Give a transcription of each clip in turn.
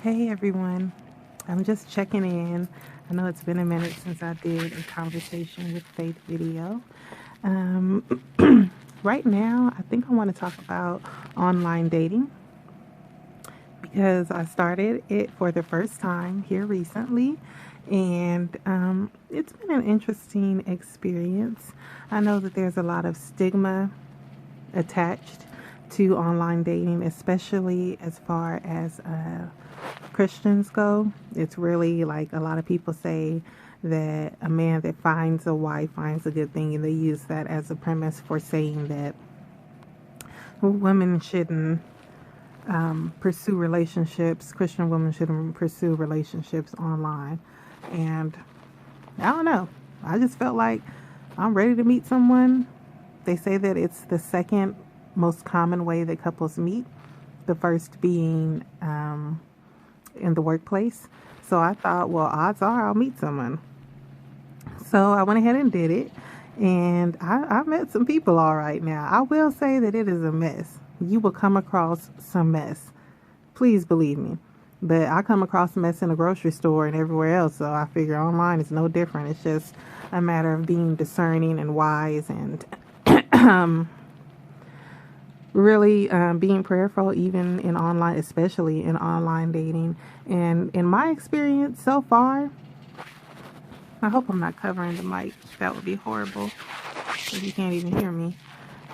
Hey everyone, I'm just checking in. I know it's been a minute since I did a conversation with Faith video. Um, right now, I think I want to talk about online dating because I started it for the first time here recently, and it's been an interesting experience. I know that there's a lot of stigma attached to online dating, especially as far as Christians go. It's really like a lot of people say that a man that finds a wife finds a good thing, and they use that as a premise for saying that women shouldn't pursue relationships, Christian women shouldn't pursue relationships online. And I don't know. I just felt like I'm ready to meet someone. They say that it's the second most common way that couples meet, the first being in the workplace. So I thought, well, odds are I'll meet someone. So I went ahead and did it. And I met some people all right now. I will say that it is a mess. You will come across some mess. Please believe me. But I come across mess in a grocery store and everywhere else. So I figure online is no different. It's just a matter of being discerning and wise and really being prayerful, even in online, especially in online dating. And in my experience so far, I hope I'm not covering the mic. That would be horrible if you can't even hear me.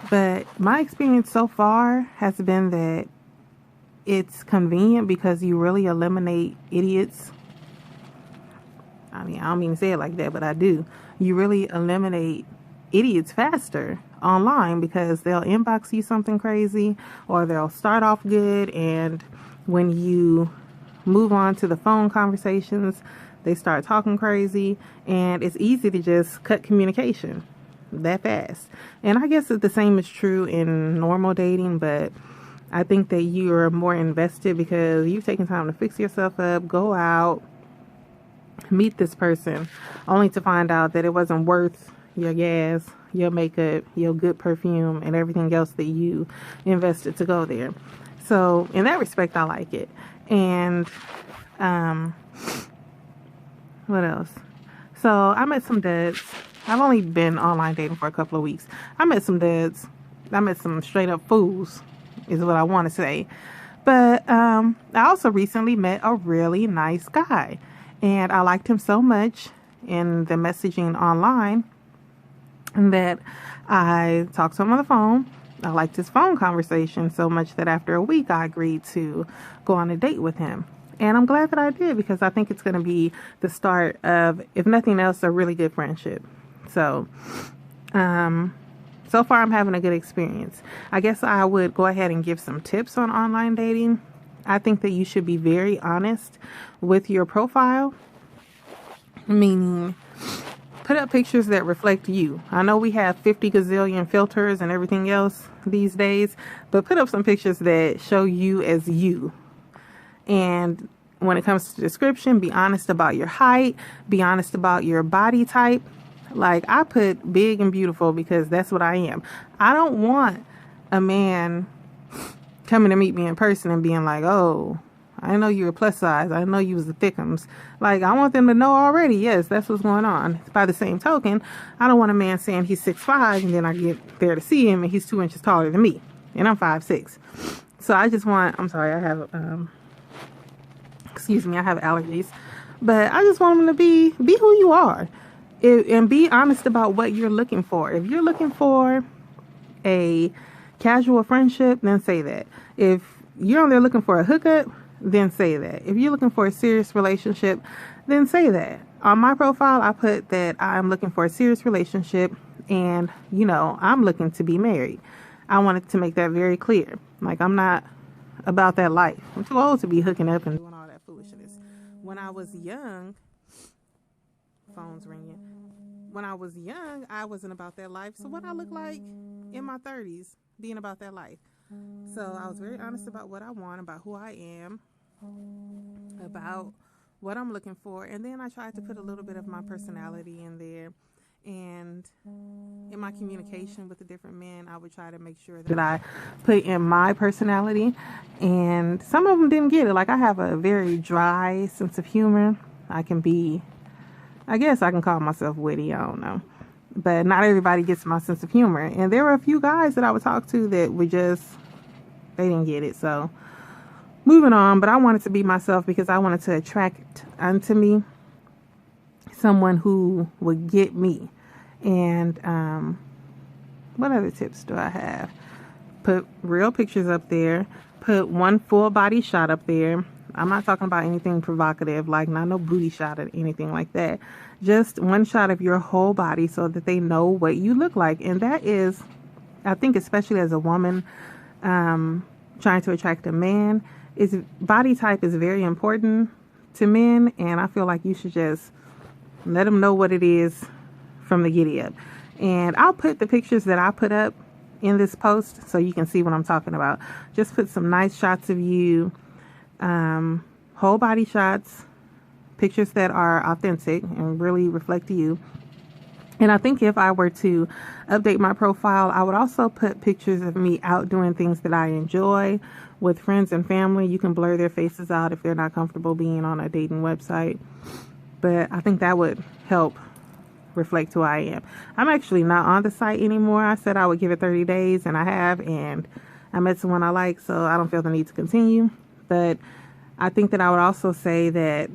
But my experience so far has been that it's convenient because you really eliminate idiots. I mean, I don't mean to say it like that, but I do. You really eliminate idiots faster online because they'll inbox you something crazy or they'll start off good, and when you move on to the phone conversations, they start talking crazy, and it's easy to just cut communication that fast. And I guess that the same is true in normal dating, but I think that you are more invested because you've taken time to fix yourself up, go out, meet this person, only to find out that it wasn't worth your gas, your makeup, your good perfume, and everything else that you invested to go there. So in that respect, I like it. And what else? So I met some dudes. I've only been online dating for a couple of weeks. I met some dudes. I met some straight up fools, is what I want to say. But I also recently met a really nice guy. And I liked him so much in the messaging online that I talked to him on the phone. I liked his phone conversation so much that after a week I agreed to go on a date with him. And I'm glad that I did because I think it's going to be the start of, if nothing else, a really good friendship. So, so far I'm having a good experience. I guess I would go ahead and give some tips on online dating. I think that you should be very honest with your profile, meaning put up pictures that reflect you. I know we have 50 gazillion filters and everything else these days, but put up some pictures that show you as you. And when it comes to description, be honest about your height, be honest about your body type. Like I put big and beautiful because that's what I am. I don't want a man coming to meet me in person and being like, oh, I know you're plus size. I know you was the thickums. Like, I want them to know already, yes, that's what's going on. By the same token, I don't want a man saying he's 6'5", and then I get there to see him and he's 2 inches taller than me. And I'm 5'6". So I just want, I'm sorry, I have, I have allergies. But I just want them to be who you are. And be honest about what you're looking for. If you're looking for a casual friendship, then say that. If you're on there looking for a hookup, then say that. If you're looking for a serious relationship, then say that. On my profile, I put that I'm looking for a serious relationship and, I'm looking to be married. I wanted to make that very clear. Like, I'm not about that life. I'm too old to be hooking up and doing all that foolishness. When I was young, phone's ringing. When I was young, I wasn't about that life. So what I look like in my 30s being about that life. So I was very honest about what I want, about who I am, about what I'm looking for. And then I tried to put a little bit of my personality in there And in my communication with the different men, I would try to make sure that I put in my personality. And some of them didn't get it. Like, I have a very dry sense of humor. I guess I can call myself witty. I don't know. But not everybody gets my sense of humor. And there were a few guys that I would talk to that they didn't get it. So moving on. But I wanted to be myself because I wanted to attract unto me someone who would get me. And what other tips do I have? Put real pictures up there. Put one full body shot up there. I'm not talking about anything provocative, like not no booty shot or anything like that. Just one shot of your whole body so that they know what you look like. And that is, I think, especially as a woman trying to attract a man, body type is very important to men. And I feel like you should just let them know what it is from the giddy up. And I'll put the pictures that I put up in this post so you can see what I'm talking about. Just put some nice shots of you, whole body shots, pictures that are authentic and really reflect you. And I think if I were to update my profile, I would also put pictures of me out doing things that I enjoy with friends and family. You can blur their faces out if they're not comfortable being on a dating website. But I think that would help reflect who I am. I'm actually not on the site anymore. I said I would give it 30 days, and I have, and I met someone I like, so I don't feel the need to continue. But I think that I would also say that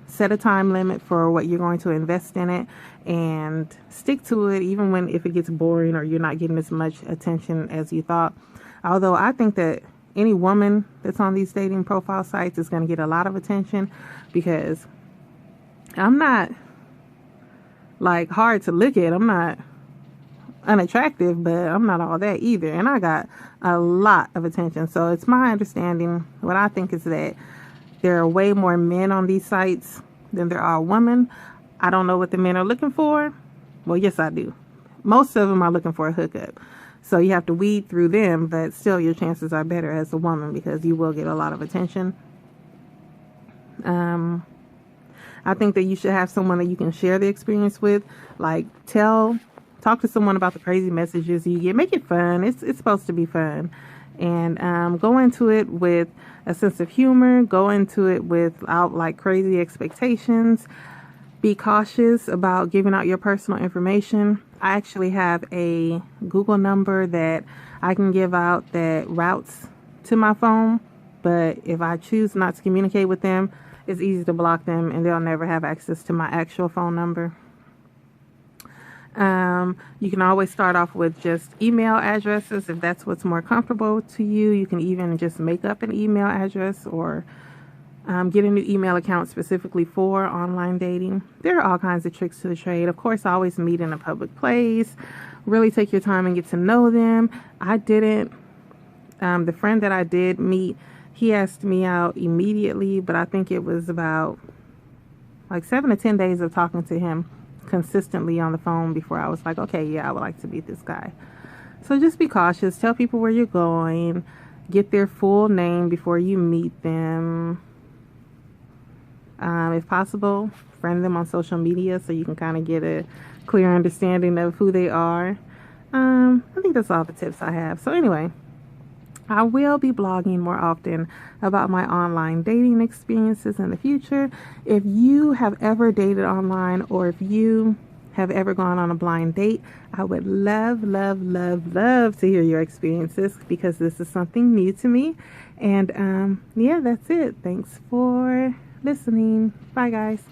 set a time limit for what you're going to invest in it and stick to it, even if it gets boring or you're not getting as much attention as you thought. Although I think that any woman that's on these dating profile sites is going to get a lot of attention, because I'm not like hard to look at. I'm not unattractive, but I'm not all that either. And I got a lot of attention. So it's my understanding, what I think is that there are way more men on these sites than there are women. I don't know what the men are looking for. Well, yes, I do. Most of them are looking for a hookup. So you have to weed through them, but still your chances are better as a woman because you will get a lot of attention. I think that you should have someone that you can share the experience with. Like, talk to someone about the crazy messages you get. Make it fun. It's supposed to be fun. And go into it with a sense of humor. Go into it without like crazy expectations. Be cautious about giving out your personal information. I actually have a Google number that I can give out that routes to my phone. But if I choose not to communicate with them, it's easy to block them and they'll never have access to my actual phone number. You can always start off with just email addresses if that's what's more comfortable to you. You can even just make up an email address or get a new email account specifically for online dating. There are all kinds of tricks to the trade. Of course, always meet in a public place. Really take your time and get to know them. I didn't. The friend that I did meet, he asked me out immediately, but I think it was about like 7 to 10 days of talking to him consistently on the phone before I was like, okay, yeah, I would like to meet this guy. So just be cautious. Tell people where you're going. Get their full name before you meet them. If possible, friend them on social media so you can kind of get a clear understanding of who they are. I think that's all the tips I have. So anyway, I will be blogging more often about my online dating experiences in the future. If you have ever dated online or if you have ever gone on a blind date, I would love, love, love, love to hear your experiences because this is something new to me. And yeah, that's it. Thanks for listening. Bye, guys.